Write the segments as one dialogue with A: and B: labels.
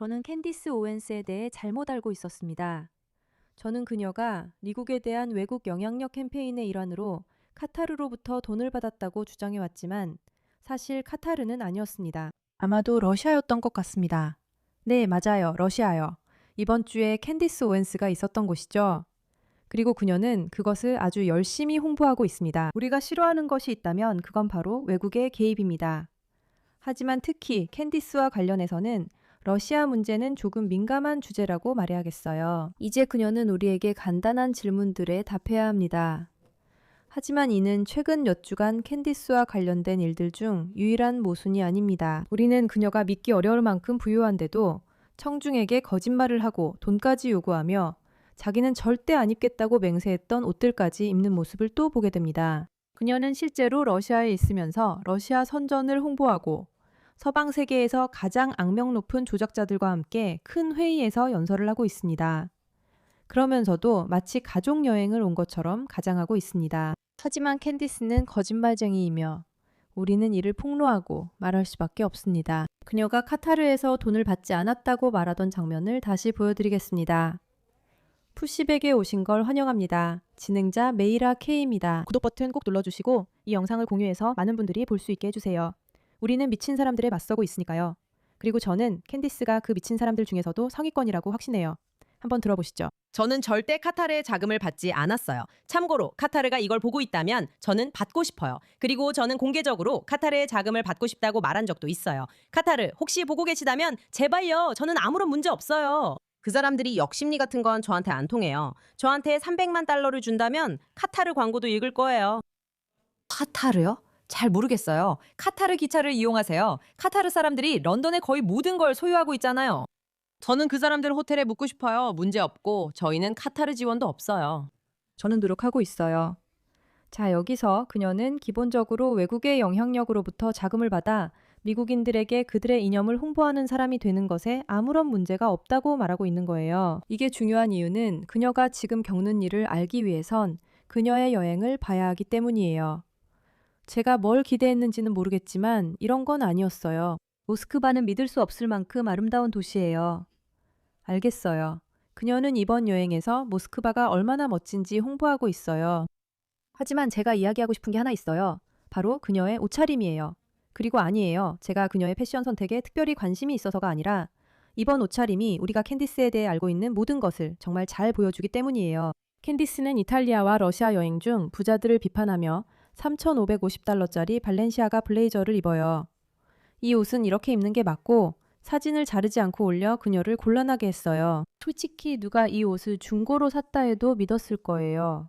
A: 저는 캔디스 오웬스에 대해 잘못 알고 있었습니다. 저는 그녀가 미국에 대한 외국 영향력 캠페인의 일환으로 카타르로부터 돈을 받았다고 주장해왔지만 사실 카타르는 아니었습니다. 아마도 러시아였던 것 같습니다. 네, 맞아요. 러시아요. 이번 주에 캔디스 오웬스가 있었던 곳이죠. 그리고 그녀는 그것을 아주 열심히 홍보하고 있습니다. 우리가 싫어하는 것이 있다면 그건 바로 외국의 개입입니다. 하지만 특히 캔디스와 관련해서는 러시아 문제는 조금 민감한 주제라고 말해야겠어요. 이제 그녀는 우리에게 간단한 질문들에 답해야 합니다. 하지만 이는 최근 몇 주간 캔디스와 관련된 일들 중 유일한 모순이 아닙니다. 우리는 그녀가 믿기 어려울 만큼 부유한데도 청중에게 거짓말을 하고 돈까지 요구하며 자기는 절대 안 입겠다고 맹세했던 옷들까지 입는 모습을 또 보게 됩니다. 그녀는 실제로 러시아에 있으면서 러시아 선전을 홍보하고 서방 세계에서 가장 악명 높은 조작자들과 함께 큰 회의에서 연설을 하고 있습니다. 그러면서도 마치 가족 여행을 온 것처럼 가장하고 있습니다. 하지만 캔디스는 거짓말쟁이이며 우리는 이를 폭로하고 말할 수밖에 없습니다. 그녀가 카타르에서 돈을 받지 않았다고 말하던 장면을 다시 보여드리겠습니다. 푸시백에 오신 걸 환영합니다. 진행자 메이라 K입니다. 구독 버튼 꼭 눌러주시고 이 영상을 공유해서 많은 분들이 볼 수 있게 해주세요. 우리는 미친 사람들에 맞서고 있으니까요. 그리고 저는 캔디스가 그 미친 사람들 중에서도 상위권이라고 확신해요. 한번 들어보시죠.
B: 저는 절대 카타르의 자금을 받지 않았어요. 참고로 카타르가 이걸 보고 있다면 저는 받고 싶어요. 그리고 저는 공개적으로 카타르의 자금을 받고 싶다고 말한 적도 있어요. 카타르 혹시 보고 계시다면 제발요. 저는 아무런 문제 없어요. 그 사람들이 역심리 같은 건 저한테 안 통해요. 저한테 300만 달러를 준다면 카타르 광고도 읽을 거예요. 카타르요? 잘 모르겠어요. 카타르 기차를 이용하세요. 카타르 사람들이 런던의 거의 모든 걸 소유하고 있잖아요. 저는 그 사람들 호텔에 묵고 싶어요. 문제 없고 저희는 카타르 지원도 없어요.
A: 저는 노력하고 있어요. 자, 여기서 그녀는 기본적으로 외국의 영향력으로부터 자금을 받아 미국인들에게 그들의 이념을 홍보하는 사람이 되는 것에 아무런 문제가 없다고 말하고 있는 거예요. 이게 중요한 이유는 그녀가 지금 겪는 일을 알기 위해선 그녀의 여행을 봐야 하기 때문이에요. 제가 뭘 기대했는지는 모르겠지만 이런 건 아니었어요. 모스크바는 믿을 수 없을 만큼 아름다운 도시예요. 알겠어요. 그녀는 이번 여행에서 모스크바가 얼마나 멋진지 홍보하고 있어요. 하지만 제가 이야기하고 싶은 게 하나 있어요. 바로 그녀의 옷차림이에요. 그리고 아니에요. 제가 그녀의 패션 선택에 특별히 관심이 있어서가 아니라 이번 옷차림이 우리가 캔디스에 대해 알고 있는 모든 것을 정말 잘 보여주기 때문이에요. 캔디스는 이탈리아와 러시아 여행 중 부자들을 비판하며 3,550달러짜리 발렌시아가 블레이저를 입어요. 이 옷은 이렇게 입는 게 맞고 사진을 자르지 않고 올려 그녀를 곤란하게 했어요. 솔직히 누가 이 옷을 중고로 샀다 해도 믿었을 거예요.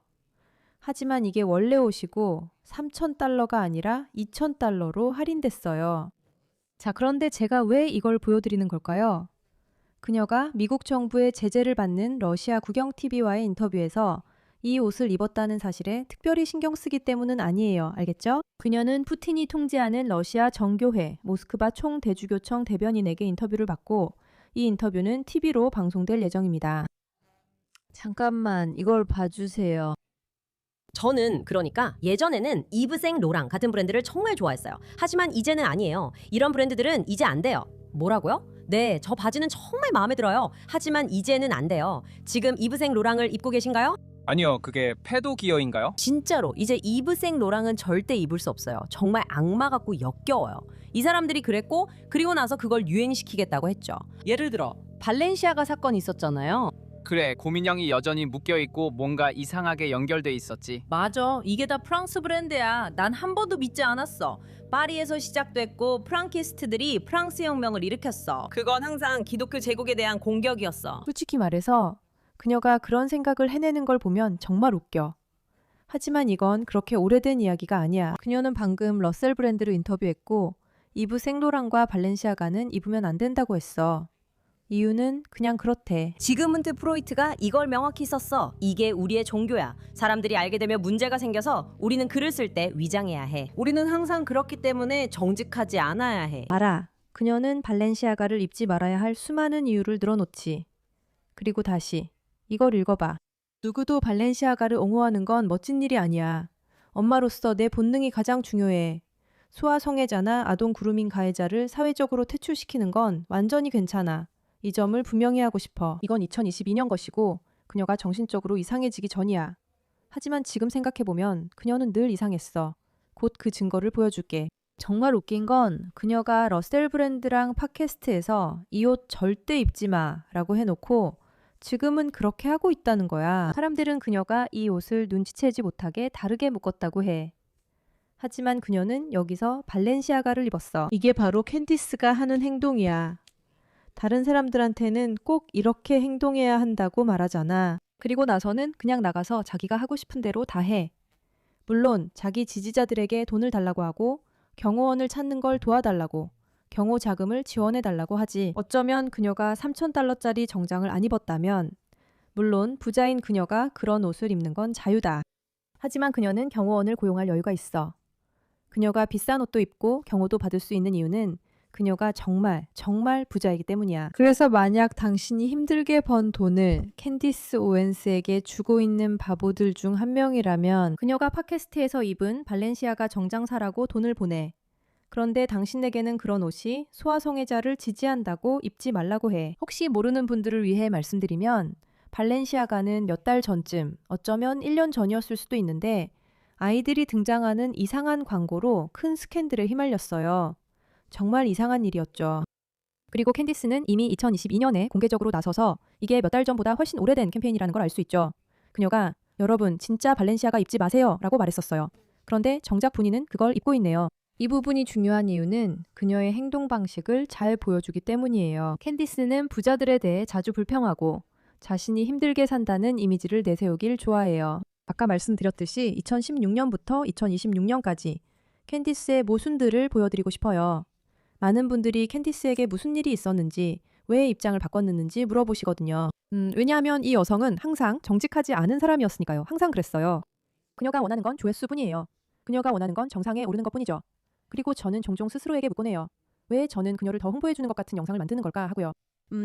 A: 하지만 이게 원래 옷이고 3,000달러가 아니라 2,000달러로 할인됐어요. 자, 그런데 제가 왜 이걸 보여드리는 걸까요? 그녀가 미국 정부의 제재를 받는 러시아 국영TV와의 인터뷰에서 이 옷을 입었다는 사실에 특별히 신경 쓰기 때문은 아니에요. 알겠죠? 그녀는 푸틴이 통제하는 러시아 정교회 모스크바 총대주교청 대변인에게 인터뷰를 받고 이 인터뷰는 TV로 방송될 예정입니다. 잠깐만, 이걸 봐주세요.
B: 저는 그러니까 예전에는 이브생 로랑 같은 브랜드를 정말 좋아했어요. 하지만 이제는 아니에요. 이런 브랜드들은 이제 안 돼요. 뭐라고요? 네, 저 바지는 정말 마음에 들어요. 하지만 이제는 안 돼요. 지금 이브생 로랑을 입고 계신가요?
C: 아니요, 그게 패도 기어인가요?
B: 진짜로 이제 이브생 로랑은 절대 입을 수 없어요. 정말 악마 같고 역겨워요. 이 사람들이 그랬고 그리고 나서 그걸 유행시키겠다고 했죠. 예를 들어 발렌시아가 사건이 있었잖아요.
C: 그래, 고민형이 여전히 묶여있고 뭔가 이상하게 연결돼 있었지.
B: 맞아. 이게 다 프랑스 브랜드야. 난 한 번도 믿지 않았어. 파리에서 시작됐고 프랑키스트들이 프랑스 혁명을 일으켰어. 그건 항상 기독교 제국에 대한 공격이었어.
A: 솔직히 말해서 그녀가 그런 생각을 해내는 걸 보면 정말 웃겨. 하지만 이건 그렇게 오래된 이야기가 아니야. 그녀는 방금 러셀 브랜드를 인터뷰했고 이브 생로랑과 발렌시아가는 입으면 안 된다고 했어. 이유는 그냥 그렇대.
B: 지그문트 프로이트가 이걸 명확히 썼어. 이게 우리의 종교야. 사람들이 알게 되면 문제가 생겨서 우리는 글을 쓸 때 위장해야 해. 우리는 항상 그렇기 때문에 정직하지 않아야 해.
A: 알아. 그녀는 발렌시아가를 입지 말아야 할 수많은 이유를 늘어놓지. 그리고 다시 이걸 읽어봐. 누구도 발렌시아가를 옹호하는 건 멋진 일이 아니야. 엄마로서 내 본능이 가장 중요해. 소아성애자나 아동 그루밍 가해자를 사회적으로 퇴출시키는 건 완전히 괜찮아. 이 점을 분명히 하고 싶어. 이건 2022년 것이고 그녀가 정신적으로 이상해지기 전이야. 하지만 지금 생각해보면 그녀는 늘 이상했어. 곧 그 증거를 보여줄게. 정말 웃긴 건 그녀가 러셀 브랜드랑 팟캐스트에서 이 옷 절대 입지 마 라고 해놓고 지금은 그렇게 하고 있다는 거야. 사람들은 그녀가 이 옷을 눈치채지 못하게 다르게 묶었다고 해. 하지만 그녀는 여기서 발렌시아가를 입었어. 이게 바로 캔디스가 하는 행동이야. 다른 사람들한테는 꼭 이렇게 행동해야 한다고 말하잖아. 그리고 나서는 그냥 나가서 자기가 하고 싶은 대로 다 해. 물론 자기 지지자들에게 돈을 달라고 하고 경호원을 찾는 걸 도와달라고, 경호 자금을 지원해달라고 하지. 어쩌면 그녀가 3,000달러짜리 정장을 안 입었다면, 물론 부자인 그녀가 그런 옷을 입는 건 자유다. 하지만 그녀는 경호원을 고용할 여유가 있어. 그녀가 비싼 옷도 입고 경호도 받을 수 있는 이유는 그녀가 정말 부자이기 때문이야. 그래서 만약 당신이 힘들게 번 돈을 캔디스 오웬스에게 주고 있는 바보들 중 한 명이라면 그녀가 팟캐스트에서 입은 발렌시아가 정장 사라고 돈을 보내. 그런데 당신에게는 그런 옷이 소아성애자를 지지한다고 입지 말라고 해. 혹시 모르는 분들을 위해 말씀드리면 발렌시아가는 몇 달 전쯤, 어쩌면 1년 전이었을 수도 있는데 아이들이 등장하는 이상한 광고로 큰 스캔들에 휘말렸어요. 정말 이상한 일이었죠. 그리고 캔디스는 이미 2022년에 공개적으로 나서서 이게 몇 달 전보다 훨씬 오래된 캠페인이라는 걸 알 수 있죠. 그녀가 여러분 진짜 발렌시아가 입지 마세요 라고 말했었어요. 그런데 정작 본인은 그걸 입고 있네요. 이 부분이 중요한 이유는 그녀의 행동 방식을 잘 보여주기 때문이에요. 캔디스는 부자들에 대해 자주 불평하고 자신이 힘들게 산다는 이미지를 내세우길 좋아해요. 아까 말씀드렸듯이 2016년부터 2026년까지 캔디스의 모순들을 보여드리고 싶어요. 많은 분들이 캔디스에게 무슨 일이 있었는지, 왜 입장을 바꿨는지 물어보시거든요. 왜냐하면 이 여성은 항상 정직하지 않은 사람이었으니까요. 항상 그랬어요. 그녀가 원하는 건 조회수뿐이에요. 그녀가 원하는 건 정상에 오르는 것뿐이죠. 그리고 저는 종종 스스로에게 묻곤 해요. 왜 저는 그녀를 더 홍보해주는 것 같은 영상을 만드는 걸까 하고요.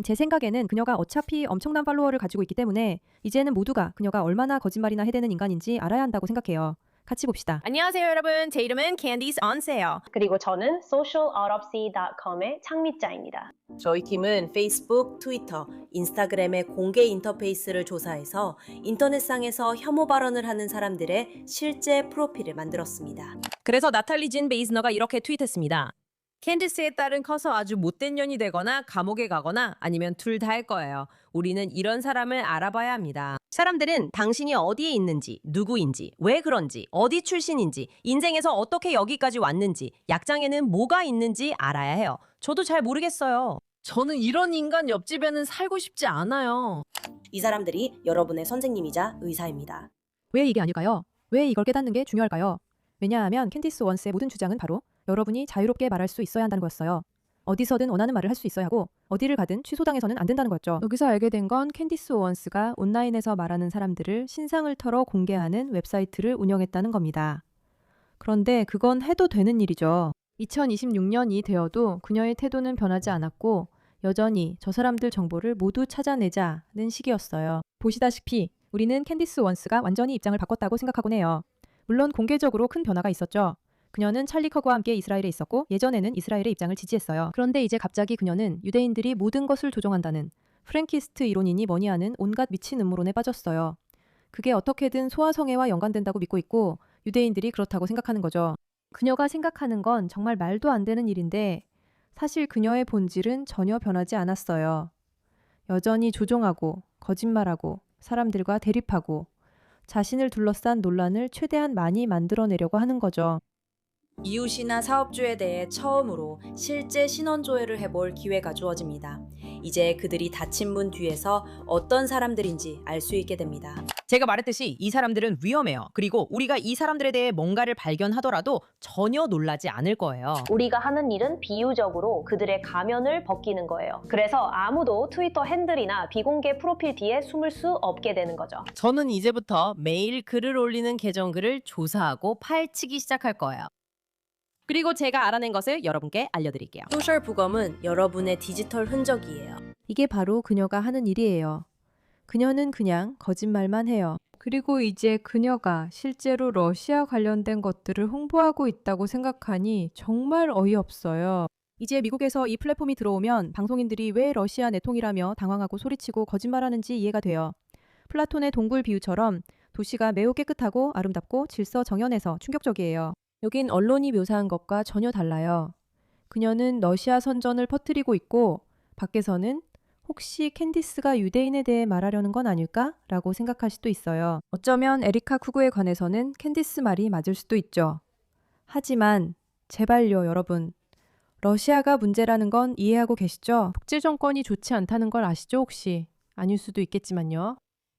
A: 제 생각에는 그녀가 어차피 엄청난 팔로워를 가지고 있기 때문에 이제는 모두가 그녀가 얼마나 거짓말이나 해대는 인간인지 알아야 한다고 생각해요. 같이 봅시다.
B: 안녕하세요 여러분. 제 이름은 Candice on Sale.
D: 그리고 저는 socialautopsy.com의 창립자입니다.
E: 저희 팀은 페이스북, 트위터, 인스타그램의 공개 인터페이스를 조사해서 인터넷상에서 혐오 발언을 하는 사람들의 실제 프로필을 만들었습니다.
B: 그래서 나탈리 진 베이스너가 이렇게 트윗했습니다. 캔디스의 딸은 커서 아주 못된 년이 되거나 감옥에 가거나 아니면 둘 다일 거예요. 우리는 이런 사람을 알아봐야 합니다. 사람들은 당신이 어디에 있는지, 누구인지, 왜 그런지, 어디 출신인지, 인생에서 어떻게 여기까지 왔는지, 약장에는 뭐가 있는지 알아야 해요. 저도 잘 모르겠어요.
F: 저는 이런 인간 옆집에는 살고 싶지 않아요.
E: 이 사람들이 여러분의 선생님이자 의사입니다.
A: 왜 이게 아닐까요? 왜 이걸 깨닫는 게 중요할까요? 왜냐하면 캔디스 원스의 모든 주장은 바로 여러분이 자유롭게 말할 수 있어야 한다는 거였어요. 어디서든 원하는 말을 할 수 있어야 하고 어디를 가든 취소당해서는 안 된다는 거였죠. 여기서 알게 된 건 캔디스 오원스가 온라인에서 말하는 사람들을 신상을 털어 공개하는 웹사이트를 운영했다는 겁니다. 그런데 그건 해도 되는 일이죠. 2026년이 되어도 그녀의 태도는 변하지 않았고 여전히 저 사람들 정보를 모두 찾아내자는 식이었어요. 보시다시피 우리는 캔디스 원스가 완전히 입장을 바꿨다고 생각하곤 해요. 물론 공개적으로 큰 변화가 있었죠. 그녀는 찰리 커그와 함께 이스라엘에 있었고 예전에는 이스라엘의 입장을 지지했어요. 그런데 이제 갑자기 그녀는 유대인들이 모든 것을 조종한다는 프랭키스트 이론이니 뭐니 하는 온갖 미친 음모론에 빠졌어요. 그게 어떻게든 소아성애와 연관된다고 믿고 있고 유대인들이 그렇다고 생각하는 거죠. 그녀가 생각하는 건 정말 말도 안 되는 일인데 사실 그녀의 본질은 전혀 변하지 않았어요. 여전히 조종하고 거짓말하고 사람들과 대립하고 자신을 둘러싼 논란을 최대한 많이 만들어내려고 하는 거죠.
E: 이웃이나 사업주에 대해 처음으로 실제 신원조회를 해볼 기회가 주어집니다. 이제 그들이 닫힌 문 뒤에서 어떤 사람들인지 알 수 있게 됩니다.
B: 제가 말했듯이 이 사람들은 위험해요. 그리고 우리가 이 사람들에 대해 뭔가를 발견하더라도 전혀 놀라지 않을 거예요.
D: 우리가 하는 일은 비유적으로 그들의 가면을 벗기는 거예요. 그래서 아무도 트위터 핸들이나 비공개 프로필 뒤에 숨을 수 없게 되는 거죠.
F: 저는 이제부터 매일 글을 올리는 계정 글을 조사하고 파헤치기 시작할 거예요.
B: 그리고 제가 알아낸 것을 여러분께 알려드릴게요.
E: 소셜 부검은 여러분의 디지털 흔적이에요.
A: 이게 바로 그녀가 하는 일이에요. 그녀는 그냥 거짓말만 해요. 그리고 이제 그녀가 실제로 러시아 관련된 것들을 홍보하고 있다고 생각하니 정말 어이없어요. 이제 미국에서 이 플랫폼이 들어오면 방송인들이 왜 러시아 내통이라며 당황하고 소리치고 거짓말하는지 이해가 돼요. 플라톤의 동굴 비유처럼 도시가 매우 깨끗하고 아름답고 질서 정연해서 충격적이에요. 여긴 언론이 묘사한 것과 전혀 달라요. 그녀는 러시아 선전을 퍼뜨리고 있고 밖에서는 혹시 캔디스가 유대인에 대해 말하려는 건 아닐까? 라고 생각할 수도 있어요. 어쩌면 에리카 쿠그에 관해서는 캔디스 말이 맞을 수도 있죠. 하지만 제발요, 여러분. 러시아가 문제라는 건 이해하고 계시죠? 독재 정권이 좋지 않다는 걸 아시죠, 혹시? 아닐 수도 있겠지만요.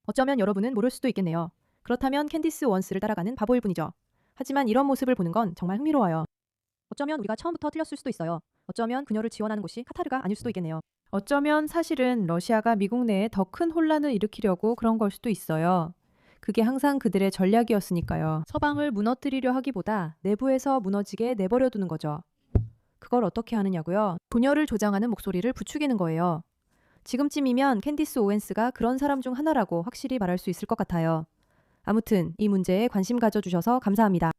A: 어쩌면 여러분은 모를 수도 있겠네요. 그렇다면 캔디스 원스를 따라가는 바보일 뿐이죠. 하지만 이런 모습을 보는 건 정말 흥미로워요. 어쩌면 우리가 처음부터 틀렸을 수도 있어요. 어쩌면 그녀를 지원하는 곳이 카타르가 아닐 수도 있겠네요. 어쩌면 사실은 러시아가 미국 내에 더 큰 혼란을 일으키려고 그런 걸 수도 있어요. 그게 항상 그들의 전략이었으니까요. 서방을 무너뜨리려 하기보다 내부에서 무너지게 내버려 두는 거죠. 그걸 어떻게 하느냐고요? 분열을 조장하는 목소리를 부추기는 거예요. 지금쯤이면 캔디스 오웬스가 그런 사람 중 하나라고 확실히 말할 수 있을 것 같아요. 아무튼 이 문제에 관심 가져주셔서 감사합니다.